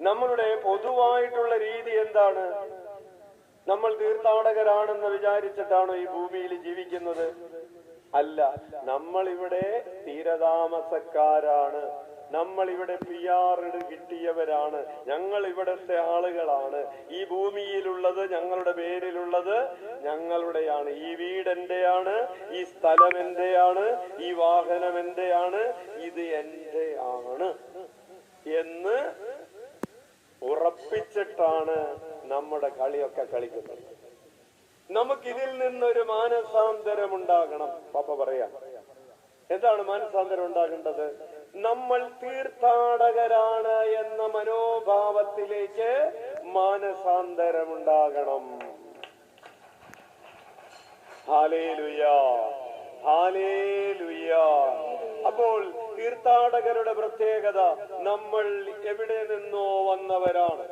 നമ്മളുടെ പൊതുവായിട്ടുള്ള രീതി എന്താണ്? നമ്മൾ തീർത്ഥാടകരാണെന്ന് വിചാരിച്ചിട്ടാണോ ഈ ഭൂമിയിൽ ജീവിക്കുന്നത്? അല്ല, നമ്മളിവിടെ സ്ഥിരതാമസക്കാരാണ്. നമ്മൾ ഇവിടെ PR കിട്ടിയവരാണ്. ഞങ്ങൾ ഇവിടത്തെ ആളുകളാണ്. ഈ ഭൂമിയിലുള്ളത്, ഞങ്ങളുടെ പേരിലുള്ളത് ഞങ്ങളുടെയാണ്. ഈ വീട് എന്റെയാണ്, ഈ സ്ഥലം എന്റെയാണ്, ഈ വാഹനം എന്റെയാണ്, ഇത് എന്റെ ആണ് എന്ന് ഉറപ്പിച്ചിട്ടാണ് നമ്മുടെ കളിയൊക്കെ കളിക്കുന്നത്. നമുക്കിതിൽ നിന്നൊരു മാനസാന്തരം ഉണ്ടാകണം. പാപ്പ പറയാം, എന്താണ് മാനസാന്തരം ഉണ്ടാകേണ്ടത്? നമ്മൾ തീർത്ഥാടകരാണ് എന്ന മനോഭാവത്തിലേക്ക് മാനസാന്തരം ഉണ്ടാകണം. Hallelujah, hallelujah. അപ്പോൾ തീർത്ഥാടകരുടെ പ്രത്യേകത, നമ്മൾ എവിടെ നിന്നോ വന്നവരാണ്.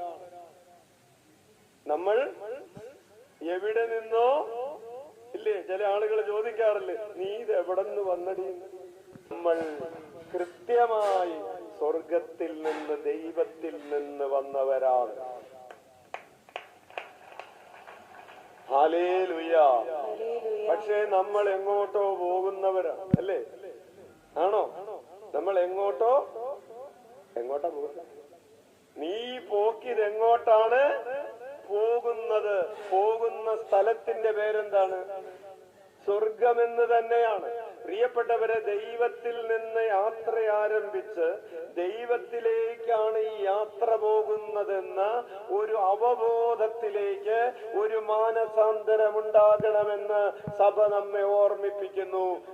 നമ്മൾ എവിടെ നിന്നോ ഇല്ലേ? ചില ആളുകൾ ചോദിക്കാറില്ലേ, നീ ഇത് എവിടെ നിന്ന് വന്നടി? നമ്മൾ കൃത്യമായി സ്വർഗത്തിൽ നിന്ന്, ദൈവത്തിൽ നിന്ന് വന്നവരാണ്. ഹല്ലേലൂയ. പക്ഷേ നമ്മൾ എങ്ങോട്ടോ പോകുന്നവരാണ്, അല്ലേ? ആണോ? നമ്മൾ എങ്ങോട്ടാ പോകുന്നത്? നീ പോക്കിതെങ്ങോട്ടാണ് പോകുന്നത്? പോകുന്ന സ്ഥലത്തിന്റെ പേരെന്താണ്? സ്വർഗമെന്ന് തന്നെയാണ്. പ്രിയപ്പെട്ടവരെ, ദൈവത്തിൽ നിന്ന് യാത്ര ആരംഭിച്ച് ദൈവത്തിലേക്കാണ് ഈ യാത്ര പോകുന്നതെന്ന ഒരു അവബോധത്തിലേക്ക്, ഒരു മാനസാന്തരമുണ്ടാകണമെന്ന് സഭ നമ്മെ ഓർമ്മിപ്പിക്കുന്നു.